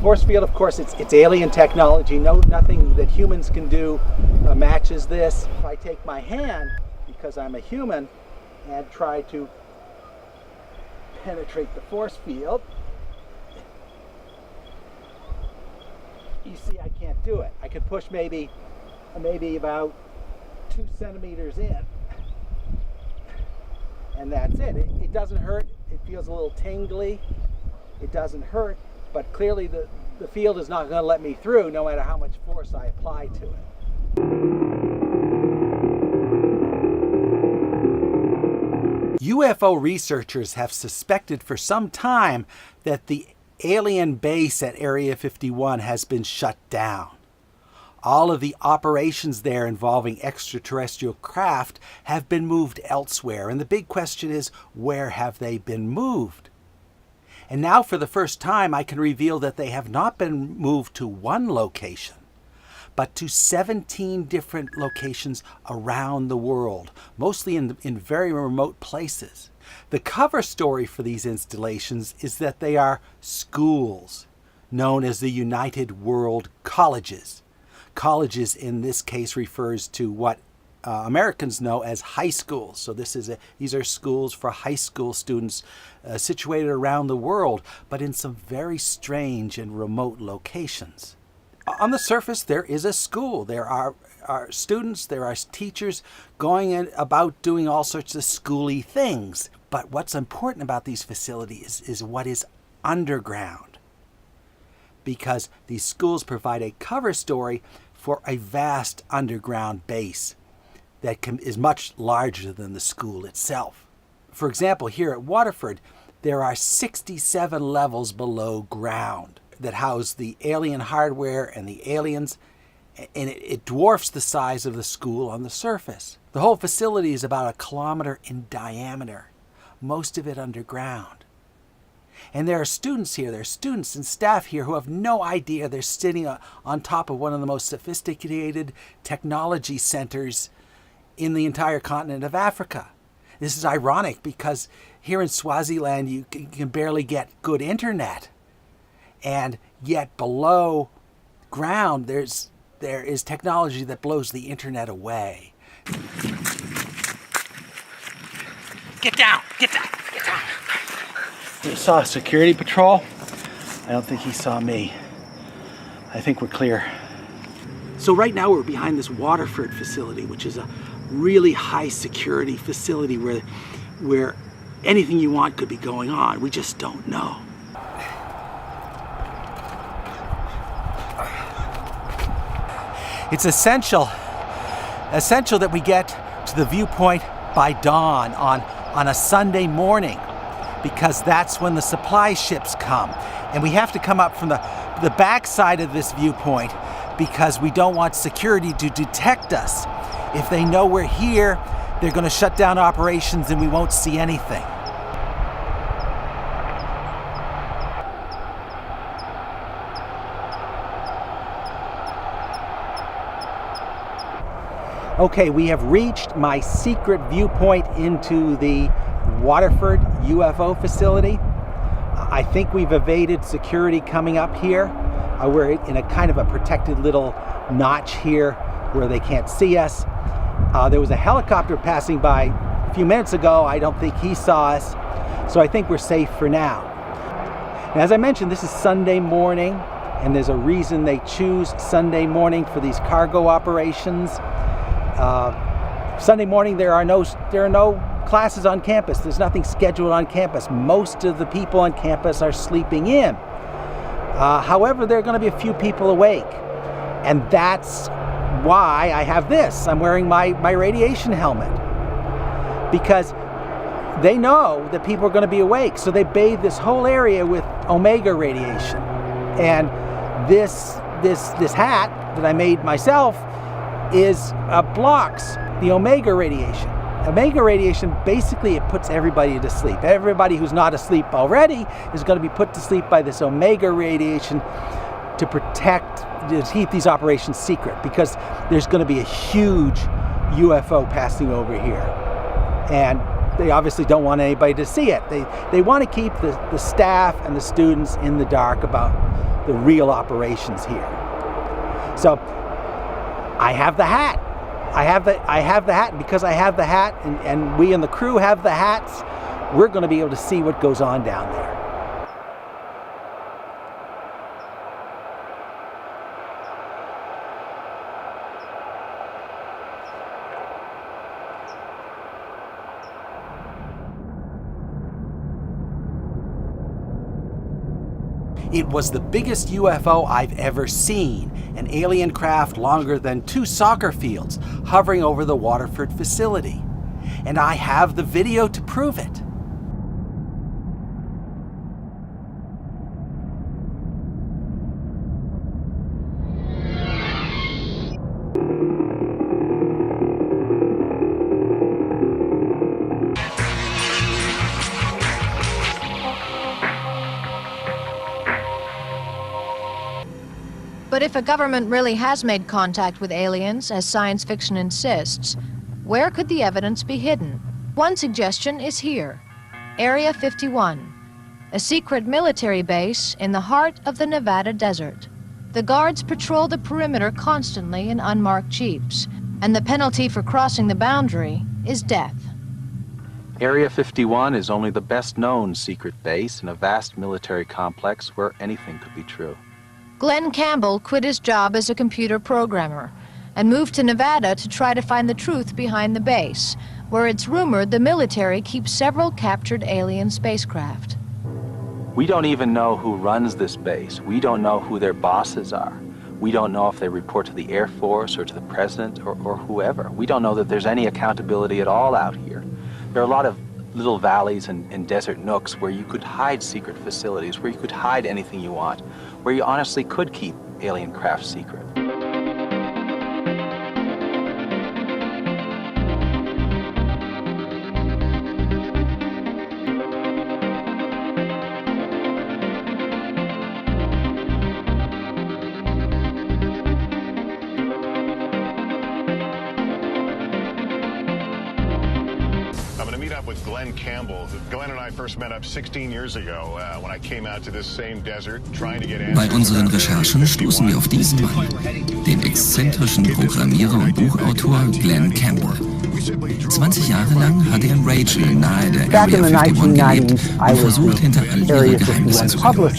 Force field, of course, it's alien technology. Nothing that humans can do matches this. If I take my hand, because I'm a human, and try to penetrate the force field, you see I can't do it. I could push maybe about 2 centimeters in, and that's it. It doesn't hurt. It feels a little tingly. It doesn't hurt, but clearly the field is not going to let me through no matter how much force I apply to it. UFO researchers have suspected for some time that the alien base at Area 51 has been shut down. All of the operations there involving extraterrestrial craft have been moved elsewhere, and the big question is, where have they been moved? And now for the first time I can reveal that they have not been moved to one location, but to 17 different locations around the world, mostly in very remote places. The cover story for these installations is that they are schools, known as the United World Colleges. Colleges in this case refers to what Americans know as high schools. So these are schools for high school students situated around the world, but in some very strange and remote locations. On the surface, there is a school. There are students, there are teachers going about doing all sorts of schooly things. But what's important about these facilities is what is underground, because these schools provide a cover story for a vast underground base that is much larger than the school itself. For example, here at Waterford, there are 67 levels below ground that house the alien hardware and the aliens, and it dwarfs the size of the school on the surface. The whole facility is about 1 kilometer in diameter, most of it underground. And there are students here, there are students and staff here who have no idea they're sitting on top of one of the most sophisticated technology centers in the entire continent of Africa. This is ironic because here in Swaziland you can barely get good internet, and yet below ground there is technology that blows the internet away. Get down! Get down! Get down! I saw a security patrol. I don't think he saw me. I think we're clear. So right now we're behind this Waterford facility, which is a really high security facility where anything you want could be going on. We just don't know. It's essential that we get to the viewpoint by dawn on a Sunday morning, because that's when the supply ships come. And we have to come up from the back side of this viewpoint because we don't want security to detect us. If they know we're here, they're going to shut down operations and we won't see anything. Okay, we have reached my secret viewpoint into the Waterford UFO facility. I think we've evaded security coming up here. We're in a kind of a protected little notch here where they can't see us. There was a helicopter passing by a few minutes ago. I don't think he saw us, so I think we're safe for now. And as I mentioned, this is Sunday morning, and there's a reason they choose Sunday morning for these cargo operations. Sunday morning there are no classes on campus. There's nothing scheduled on campus. Most of the people on campus are sleeping in. However, there are going to be a few people awake, and that's why I have this. I'm wearing my radiation helmet, because they know that people are going to be awake, so they bathe this whole area with omega radiation. And this hat that I made myself blocks the omega radiation. Omega radiation, basically it puts everybody to sleep. Everybody who's not asleep already is going to be put to sleep by this omega radiation to keep these operations secret, because there's going to be a huge UFO passing over here. And they obviously don't want anybody to see it. They want to keep the staff and the students in the dark about the real operations here. So I have the hat. I have the hat, and because I have the hat, and we and the crew have the hats, we're going to be able to see what goes on down there. It was the biggest UFO I've ever seen, an alien craft longer than 2 soccer fields hovering over the Waterford facility. And I have the video to prove it. But if a government really has made contact with aliens, as science fiction insists, where could the evidence be hidden? One suggestion is here, Area 51, a secret military base in the heart of the Nevada desert. The guards patrol the perimeter constantly in unmarked jeeps, and the penalty for crossing the boundary is death. Area 51 is only the best-known secret base in a vast military complex where anything could be true. Glenn Campbell quit his job as a computer programmer and moved to Nevada to try to find the truth behind the base, where it's rumored the military keeps several captured alien spacecraft. We don't even know who runs this base. We don't know who their bosses are. We don't know if they report to the Air Force or to the President or whoever. We don't know that there's any accountability at all out here. There are a lot of little valleys and desert nooks where you could hide secret facilities, where you could hide anything you want, where you honestly could keep alien craft secret. With Glenn Campbell. Glenn and I first met up 16 years ago when I came out to this same desert trying to get answers. Bei unseren Recherchen stoßen wir auf diesen Mann, den exzentrischen Programmierer und Buchautor Glenn Campbell. 20 Jahre lang hat er in Rachel nahe der Area 51 gelebt und versucht, hinter all ihre Geheimnisse zu kommen.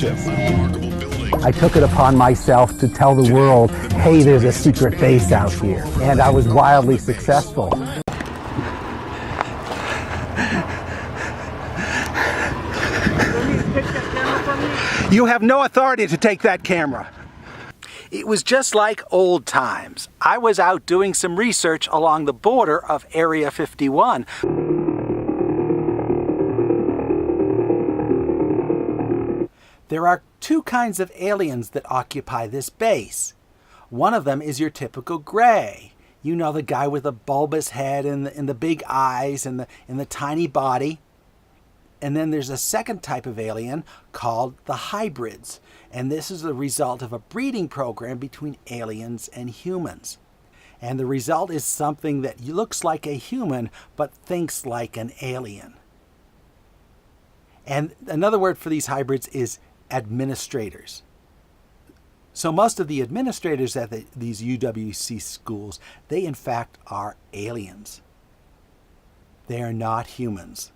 I took it upon myself to tell the world, hey, there's a secret base out here. And I was wildly successful. You have no authority to take that camera. It was just like old times. I was out doing some research along the border of Area 51. There are 2 kinds of aliens that occupy this base. One of them is your typical gray. You know, the guy with the bulbous head and the big eyes and the tiny body. And then there's a second type of alien called the hybrids. And this is the result of a breeding program between aliens and humans. And the result is something that looks like a human but thinks like an alien. And another word for these hybrids is administrators. So most of the administrators at these UWC schools, they in fact are aliens. They are not humans.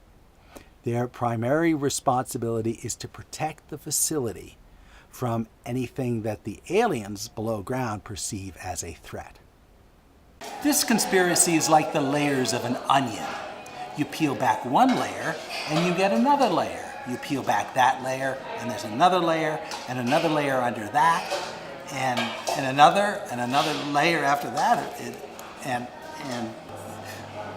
Their primary responsibility is to protect the facility from anything that the aliens below ground perceive as a threat. This conspiracy is like the layers of an onion. You peel back one layer and you get another layer. You peel back that layer and there's another layer and another layer under that and another layer after that.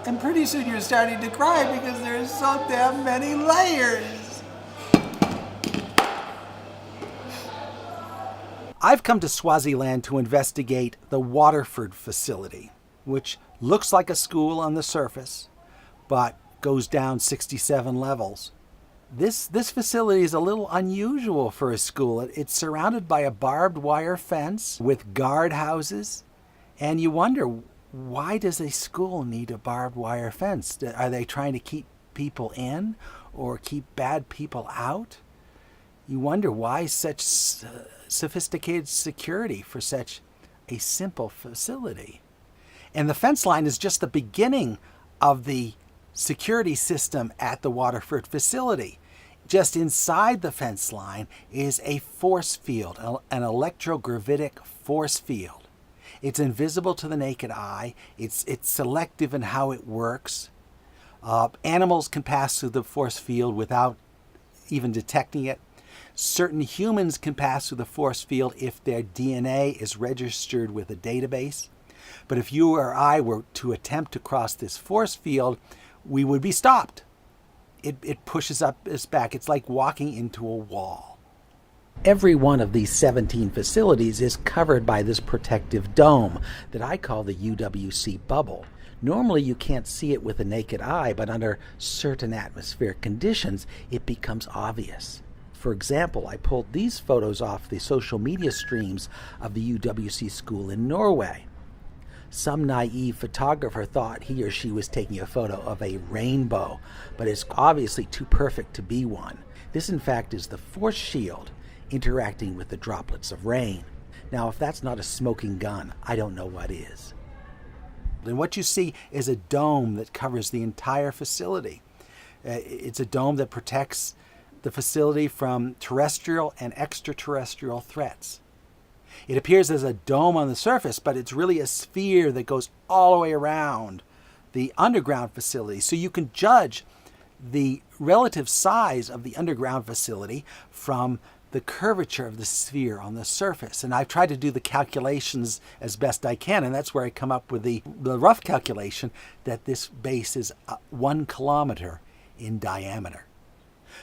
And pretty soon you're starting to cry because there's so damn many layers. I've come to Swaziland to investigate the Waterford facility, which looks like a school on the surface, but goes down 67 levels. This facility is a little unusual for a school. It's surrounded by a barbed wire fence with guard houses, and you wonder, why does a school need a barbed wire fence? Are they trying to keep people in or keep bad people out? You wonder why such sophisticated security for such a simple facility. And the fence line is just the beginning of the security system at the Waterford facility. Just inside the fence line is a force field, an electrogravitic force field. It's invisible to the naked eye. It's selective in how it works. Animals can pass through the force field without even detecting it. Certain humans can pass through the force field if their DNA is registered with a database. But if you or I were to attempt to cross this force field, we would be stopped. It pushes us back. It's like walking into a wall. Every one of these 17 facilities is covered by this protective dome that I call the UWC bubble. Normally you can't see it with the naked eye, but under certain atmospheric conditions, it becomes obvious. For example, I pulled these photos off the social media streams of the UWC school in Norway. Some naive photographer thought he or she was taking a photo of a rainbow, but it's obviously too perfect to be one. This, in fact, is the force shield interacting with the droplets of rain. Now, if that's not a smoking gun, I don't know what is. And what you see is a dome that covers the entire facility. It's a dome that protects the facility from terrestrial and extraterrestrial threats. It appears as a dome on the surface, but it's really a sphere that goes all the way around the underground facility. So you can judge the relative size of the underground facility from the curvature of the sphere on the surface. And I've tried to do the calculations as best I can, and that's where I come up with the rough calculation that this base is 1 kilometer in diameter.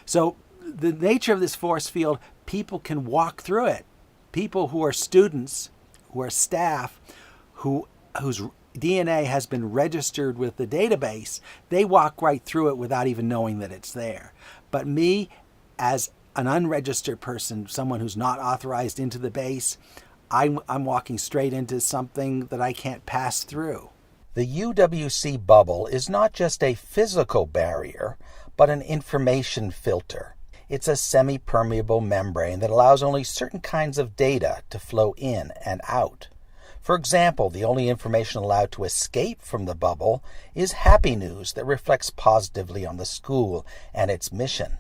So the nature of this force field, people can walk through it. People who are students, who are staff, whose DNA has been registered with the database, they walk right through it without even knowing that it's there. But me, as an unregistered person, someone who's not authorized into the base, I'm walking straight into something that I can't pass through. The UWC bubble is not just a physical barrier, but an information filter. It's a semi-permeable membrane that allows only certain kinds of data to flow in and out. For example, the only information allowed to escape from the bubble is happy news that reflects positively on the school and its mission.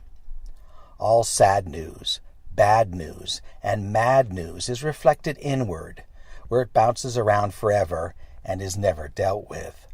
All sad news, bad news, and mad news is reflected inward, where it bounces around forever and is never dealt with.